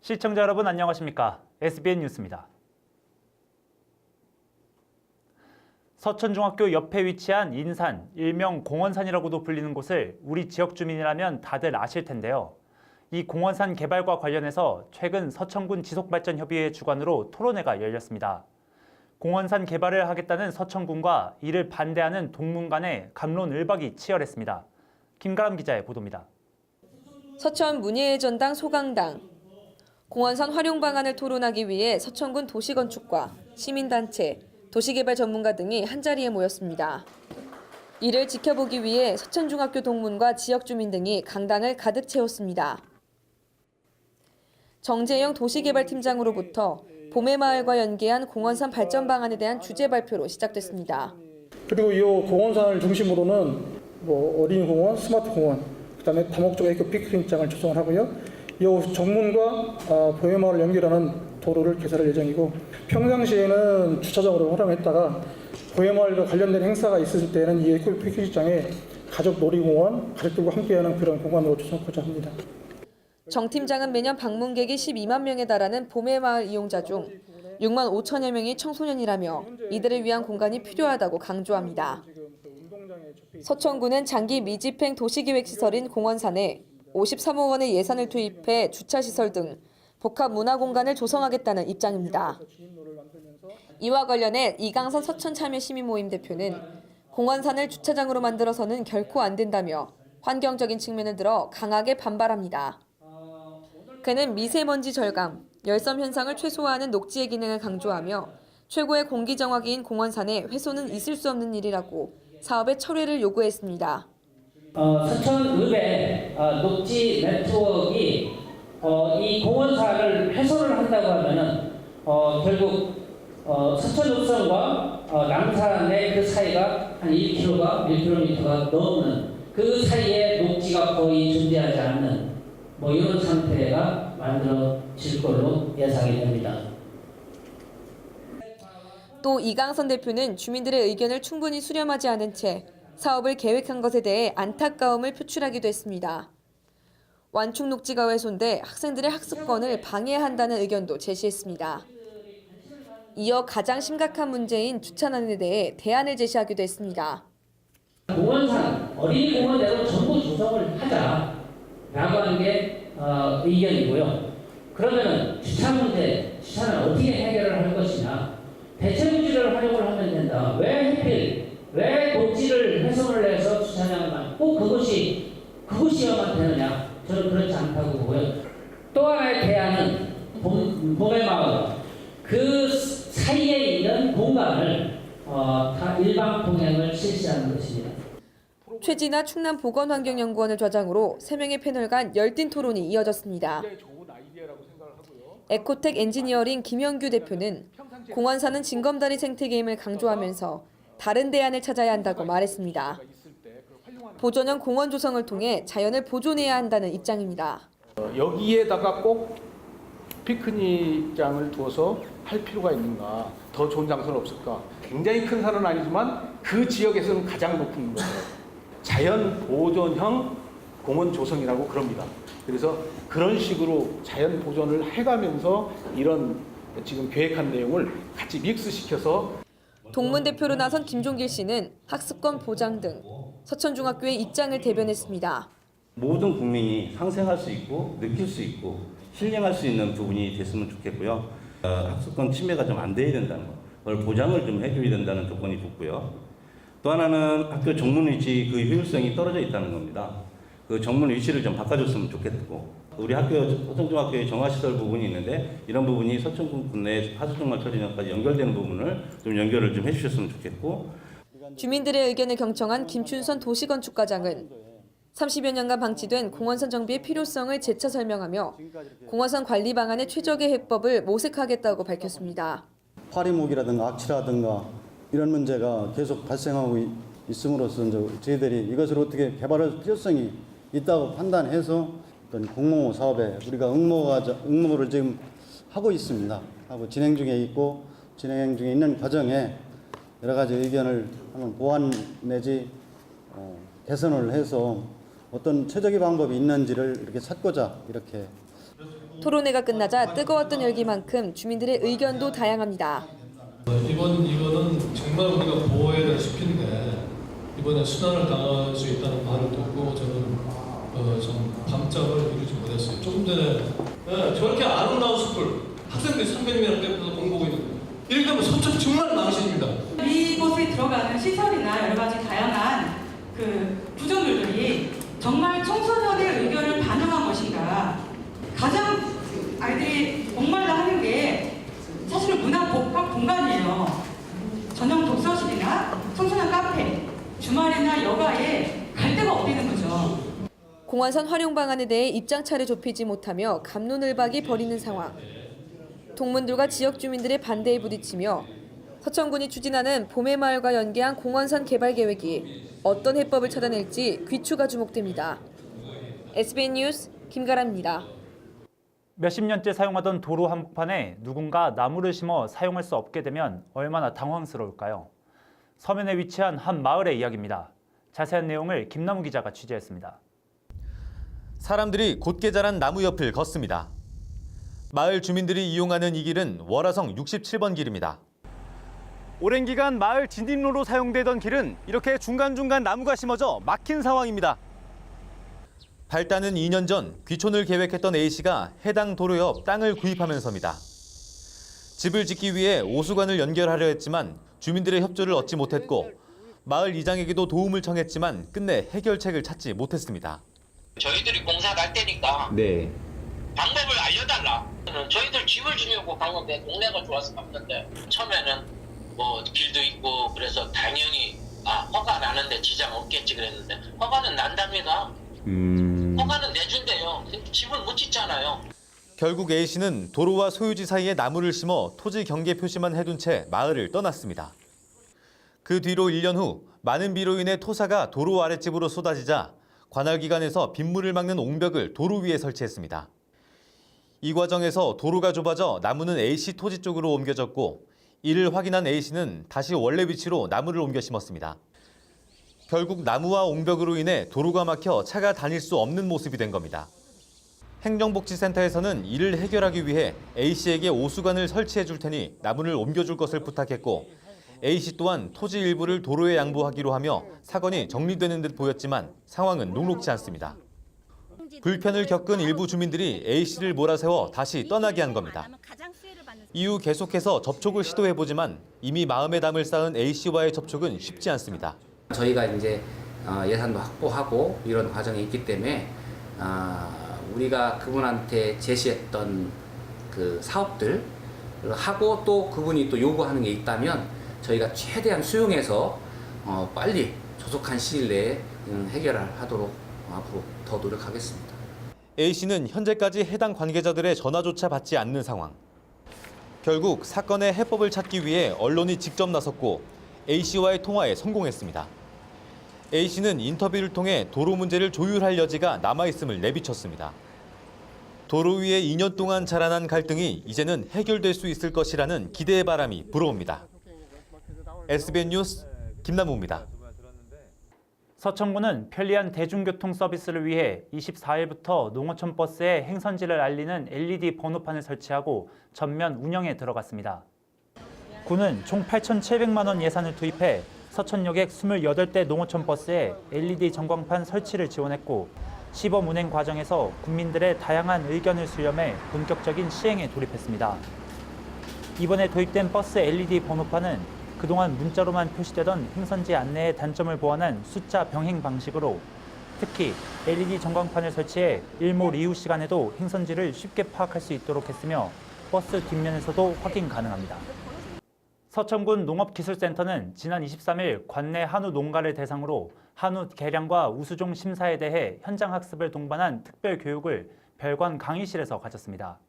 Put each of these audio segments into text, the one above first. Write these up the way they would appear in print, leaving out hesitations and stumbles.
시청자 여러분 안녕하십니까? SBN 뉴스입니다. 서천중학교 옆에 위치한 인산, 일명 공원산이라고도 불리는 곳을 우리 지역 주민이라면 다들 아실 텐데요. 이 공원산 개발과 관련해서 최근 서천군 지속발전협의회 주관으로 토론회가 열렸습니다. 공원산 개발을 하겠다는 서천군과 이를 반대하는 동문 간의 갑론을박이 치열했습니다. 김가람 기자의 보도입니다. 서천 문예의 전당 소강당. 공원산 활용 방안을 토론하기 위해 서천군 도시건축과 시민단체, 도시개발 전문가 등이 한자리에 모였습니다. 이를 지켜보기 위해 서천중학교 동문과 지역 주민 등이 강당을 가득 채웠습니다. 정재영 도시개발팀장으로부터 봄의 마을과 연계한 공원산 발전 방안에 대한 주제 발표로 시작됐습니다. 그리고 이 공원산을 중심으로는 어린이공원, 스마트공원, 그다음에 다목적 에코 피크닉장을 조성을 하고요. 이 정문과 봄의 마을을 연결하는 도로를 개설할 예정이고, 평상시에는 주차장으로 활용했다가 봄의 마을과 관련된 행사가 있을 때는 이 에코 피크닉장에 가족 놀이공원, 가족들과 함께하는 그런 공간으로 조성하고자 합니다. 정 팀장은 매년 방문객이 12만 명에 달하는 봄의 마을 이용자 중 6만 5천여 명이 청소년이라며 이들을 위한 공간이 필요하다고 강조합니다. 서천군은 장기 미집행 도시기획시설인 공원산에 53억 원의 예산을 투입해 주차시설 등 복합 문화공간을 조성하겠다는 입장입니다. 이와 관련해 이강선 서천참여시민모임 대표는 공원산을 주차장으로 만들어서는 결코 안 된다며 환경적인 측면을 들어 강하게 반발합니다. 그는 미세먼지 절감, 열섬 현상을 최소화하는 녹지의 기능을 강조하며 최고의 공기 정화기인 공원산에 훼손은 있을 수 없는 일이라고 사업의 철회를 요구했습니다. 서천읍의 녹지 네트워크가 이 공원산을 훼손을 한다고 하면은 결국 서천읍성과 남산의 그 사이가 한 1km가 넘는 그 사이에 녹지가 거의 존재하지 않는 이런 상태가 만들어질 걸로 예상이 됩니다. 또 이강선 대표는 주민들의 의견을 충분히 수렴하지 않은 채 사업을 계획한 것에 대해 안타까움을 표출하기도 했습니다. 완충 녹지가 훼손돼 학생들의 학습권을 방해한다는 의견도 제시했습니다. 이어 가장 심각한 문제인 주차난에 대해 대안을 제시하기도 했습니다. 공원산, 어린이 공원대로 전부 조성을 하자라고 하는 게 의견이고요. 그러면은 주차 문제, 주차는 어떻게 해결을 할 것이냐? 대체 부지를 활용을 하면 된다. 왜 녹지를 훼손을 해서 주차장만 꼭 그것이어만 되느냐? 저는 그렇지 않다고 보고요. 또 하나의 대안은 봄의 마을, 그 사이에 있는 공간을 다 일방 통행을 실시하는 것입니다. 최진아 충남보건환경연구원을 좌장으로 3명의 패널 간 열띤 토론이 이어졌습니다. 에코텍 엔지니어링 김영규 대표는 공원산은 징검다리 생태계임을 강조하면서 다른 대안을 찾아야 한다고 말했습니다. 보존형 공원 조성을 통해 자연을 보존해야 한다는 입장입니다. 여기에다가 꼭 피크닉장을 두어서 할 필요가 있는가? 더 좋은 장소는 없을까? 굉장히 큰 산은 아니지만 그 지역에서는 가장 높은 거예요. 자연 보존형 공원 조성이라고 그럽니다. 그래서 그런 식으로 자연 보존을 해가면서 이런 지금 계획한 내용을 같이 믹스시켜서 동문 대표로 나선 김종길 씨는 학습권 보장 등 서천중학교의 입장을 대변했습니다. 모든 국민이 상생할 수 있고 느낄 수 있고 힐링할 수 있는 부분이 됐으면 좋겠고요. 학습권 침해가 좀 안 돼야 된다는 거, 그걸 보장을 좀 해줘야 된다는 조건이 붙고요. 또 하나는 학교 정문 위치 그 효율성이 떨어져 있다는 겁니다. 그 정문 위치를 좀 바꿔줬으면 좋겠고, 우리 학교 서천중학교의 정화시설 부분이 있는데 이런 부분이 서천군 내 하수종말 처리장까지 연결되는 부분을 좀 연결을 좀 해주셨으면 좋겠고. 주민들의 의견을 경청한 김춘선 도시건축과장은 30여 년간 방치된 공원산 정비의 필요성을 재차 설명하며 공원산 관리 방안의 최적의 해법을 모색하겠다고 밝혔습니다. 파리목이라든가 악취라든가 이런 문제가 계속 발생하고 있음으로써 저희들이 이것을 어떻게 개발할 필요성이 있다고 판단해서 어떤 공모 사업에 우리가 응모를 지금 하고 있습니다. 하고 진행 중에 있는 과정에 여러 가지 의견을 한번 보완 내지 개선을 해서 어떤 최적의 방법이 있는지를 이렇게 찾고자 이렇게 토론회가 끝나자 뜨거웠던 열기만큼 주민들의 의견도 다양합니다. 이거는 정말 우리가 보호해야 될 숲인데 이번에 순환을 당할 수 있다는 말을 듣고 저는 좀 밤잠을 이루지 못했어요. 조금 전에 저렇게 아름다운 숲을 학생들이 300명이나 빼서 공부하고 있는 거예요. 이렇게 하면 서천 정말 망신입니다. 이곳에 들어가는 시설이나 여러 가지 다양한 그 구조물들이 정말 청소년의 의견을 반영한 것인가. 가장 아이들이 목말라 하는 게 사실은 문화 복합 공간이에요. 전용 독서실이나 청소년 카페, 주말이나 여가에 갈 데가 없다는 거죠. 공원선 활용 방안에 대해 입장차를 좁히지 못하며 갑론을박이 벌이는 상황. 동문들과 지역 주민들의 반대에 부딪히며 서천군이 추진하는 봄의마을과 연계한 공원선 개발 계획이 어떤 해법을 찾아낼지 귀추가 주목됩니다. SBN 뉴스 김가라입니다. 몇십 년째 사용하던 도로 한복판에 누군가 나무를 심어 사용할 수 없게 되면 얼마나 당황스러울까요? 서면에 위치한 한 마을의 이야기입니다. 자세한 내용을 김남우 기자가 취재했습니다. 사람들이 곧게 자란 나무 옆을 걷습니다. 마을 주민들이 이용하는 이 길은 월화성 67번 길입니다. 오랜 기간 마을 진입로로 사용되던 길은 이렇게 중간중간 나무가 심어져 막힌 상황입니다. 발단은 2년 전 귀촌을 계획했던 A씨가 해당 도로 옆 땅을 구입하면서입니다. 집을 짓기 위해 오수관을 연결하려 했지만 주민들의 협조를 얻지 못했고 마을 이장에게도 도움을 청했지만 끝내 해결책을 찾지 못했습니다. 저희들이 공사를 할 테니까 방법을 알려달라. 저희들 집을 지으려고 간 건데 동네가 좋아서 갔는데 처음에는 뭐 길도 있고 그래서 당연히 허가 나는데 지장 없겠지 그랬는데 허가는 난답니다. 허가는 내준대요. 집을 못 짓잖아요. 결국 A씨는 도로와 소유지 사이에 나무를 심어 토지 경계 표시만 해둔 채 마을을 떠났습니다. 그 뒤로 1년 후 많은 비로 인해 토사가 도로 아랫집으로 쏟아지자 관할기관에서 빗물을 막는 옹벽을 도로 위에 설치했습니다. 이 과정에서 도로가 좁아져 나무는 A씨 토지 쪽으로 옮겨졌고 이를 확인한 A씨는 다시 원래 위치로 나무를 옮겨 심었습니다. 결국 나무와 옹벽으로 인해 도로가 막혀 차가 다닐 수 없는 모습이 된 겁니다. 행정복지센터에서는 이를 해결하기 위해 A씨에게 오수관을 설치해 줄 테니 나무를 옮겨줄 것을 부탁했고 A씨 또한 토지 일부를 도로에 양보하기로 하며 사건이 정리되는 듯 보였지만 상황은 녹록지 않습니다. 불편을 겪은 일부 주민들이 A씨를 몰아세워 다시 떠나게 한 겁니다. 이후 계속해서 접촉을 시도해보지만 이미 마음의 담을 쌓은 A씨와의 접촉은 쉽지 않습니다. 저희가 이제 예산도 확보하고 이런 과정이 있기 때문에 우리가 그분한테 제시했던 그 사업들 하고 또 그분이 또 요구하는 게 있다면 저희가 최대한 수용해서 빨리 조속한 시일 내에 해결을 하도록 앞으로 더 노력하겠습니다. A씨는 현재까지 해당 관계자들의 전화조차 받지 않는 상황. 결국 사건의 해법을 찾기 위해 언론이 직접 나섰고 A씨와의 통화에 성공했습니다. A씨는 인터뷰를 통해 도로 문제를 조율할 여지가 남아있음을 내비쳤습니다. 도로 위에 2년 동안 자라난 갈등이 이제는 해결될 수 있을 것이라는 기대의 바람이 불어옵니다. SBN 뉴스 김남우입니다. 서천군은 편리한 대중교통 서비스를 위해 24일부터 농어촌 버스에 행선지를 알리는 LED 번호판을 설치하고 전면 운영에 들어갔습니다. 군은 총 8,700만 원 예산을 투입해 서천역의 28대 농어촌 버스에 LED 전광판 설치를 지원했고 시범 운행 과정에서 국민들의 다양한 의견을 수렴해 본격적인 시행에 돌입했습니다. 이번에 도입된 버스 LED 번호판은 그동안 문자로만 표시되던 행선지 안내의 단점을 보완한 숫자 병행 방식으로 특히 LED 전광판을 설치해 일몰 이후 시간에도 행선지를 쉽게 파악할 수 있도록 했으며 버스 뒷면에서도 확인 가능합니다. 서천군 농업기술센터는 지난 23일 관내 한우 농가를 대상으로 한우 개량과 우수종 심사에 대해 현장 학습을 동반한 특별 교육을 별관 강의실에서 가졌습니다.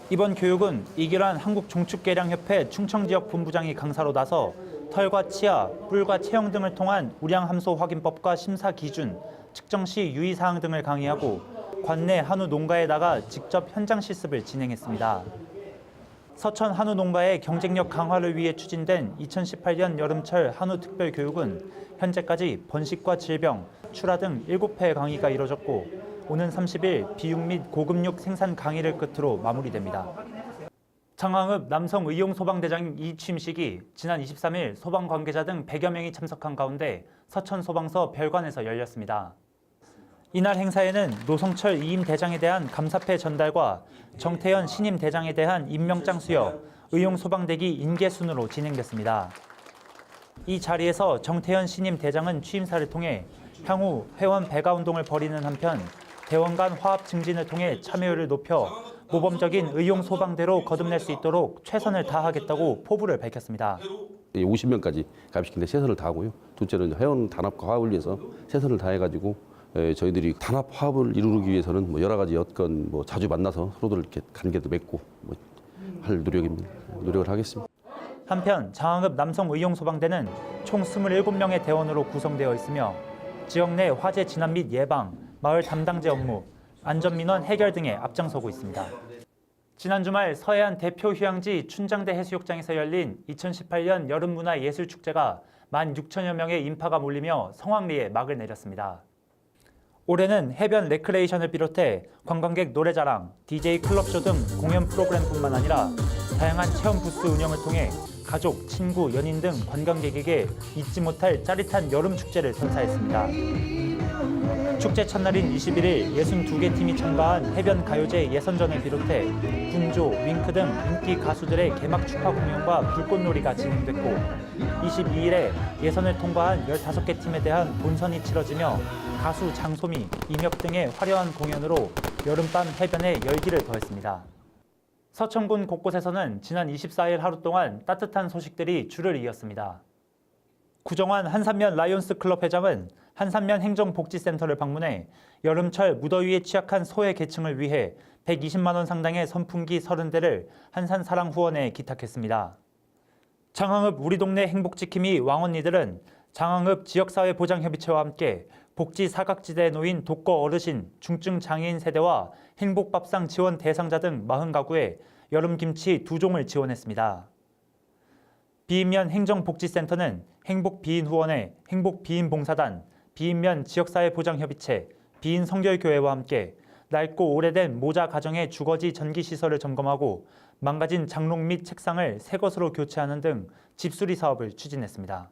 이번 교육은 이기란 한국종축개량협회 충청지역 본부장이 강사로 나서 털과 치아, 뿔과 체형 등을 통한 우량함소 확인법과 심사 기준, 측정 시 유의사항 등을 강의하고 관내 한우 농가에 나가 직접 현장 실습을 진행했습니다. 서천 한우 농가의 경쟁력 강화를 위해 추진된 2018년 여름철 한우 특별교육은 현재까지 번식과 질병, 출하 등 7회의 강의가 이뤄졌고 오는 30일 비육 및 고급육 생산 강의를 끝으로 마무리됩니다. 장항읍 남성의용소방대장 이 취임식이 지난 23일 소방 관계자 등 100여 명이 참석한 가운데 서천소방서 별관에서 열렸습니다. 이날 행사에는 노성철 이임 대장에 대한 감사패 전달과 정태현 신임 대장에 대한 임명장 수여, 의용소방대기 인계순으로 진행됐습니다. 이 자리에서 정태현 신임 대장은 취임사를 통해 향후 회원 배가 운동을 벌이는 한편 대원 간 화합 증진을 통해 참여율을 높여 모범적인 의용소방대로 거듭날 수 있도록 최선을 다하겠다고 포부를 밝혔습니다. 50명까지 가입시키는데 최선을 다하고요. 둘째는 회원 단합과 화합을 위해서 최선을 다해가지고 저희들이 단합 화합을 이루기 위해서는 뭐 여러 가지 여건 뭐 자주 만나서 서로들 이렇게 관계도 맺고 뭐 할 노력을 하겠습니다. 한편 장항읍 남성의용소방대는 총 27명의 대원으로 구성되어 있으며 지역 내 화재 진압 및 예방, 마을 담당제 업무, 안전민원 해결 등에 앞장서고 있습니다. 지난 주말 서해안 대표 휴양지 춘장대 해수욕장에서 열린 2018년 여름문화예술축제가 16,000여 명의 인파가 몰리며 성황리에 막을 내렸습니다. 올해는 해변 레크레이션을 비롯해 관광객 노래자랑, DJ 클럽쇼 등 공연 프로그램뿐만 아니라 다양한 체험 부스 운영을 통해 가족, 친구, 연인 등 관광객에게 잊지 못할 짜릿한 여름 축제를 선사했습니다. 축제 첫날인 21일 62개 팀이 참가한 해변 가요제 예선전을 비롯해 군조, 윙크 등 인기 가수들의 개막 축하 공연과 불꽃놀이가 진행됐고 22일에 예선을 통과한 15개 팀에 대한 본선이 치러지며 가수 장소미, 임혁 등의 화려한 공연으로 여름밤 해변에 열기를 더했습니다. 서천군 곳곳에서는 지난 24일 하루 동안 따뜻한 소식들이 줄을 이었습니다. 구정환 한산면 라이온스 클럽 회장은 한산면 행정복지센터를 방문해 여름철 무더위에 취약한 소외 계층을 위해 120만 원 상당의 선풍기 30대를 한산사랑후원에 기탁했습니다. 장항읍 우리 동네 행복지킴이 왕언니들은 장항읍 지역사회보장협의체와 함께 복지 사각지대에 놓인 독거 어르신, 중증 장애인 세대와 행복밥상 지원 대상자 등 40가구에 여름김치 2종을 지원했습니다. 비인면 행정복지센터는 행복비인후원회, 행복비인봉사단, 비인면 지역사회보장협의체, 비인성결교회와 함께 낡고 오래된 모자 가정의 주거지 전기시설을 점검하고 망가진 장롱 및 책상을 새 것으로 교체하는 등 집수리 사업을 추진했습니다.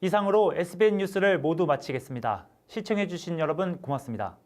이상으로 SBN 뉴스를 모두 마치겠습니다. 시청해주신 여러분 고맙습니다.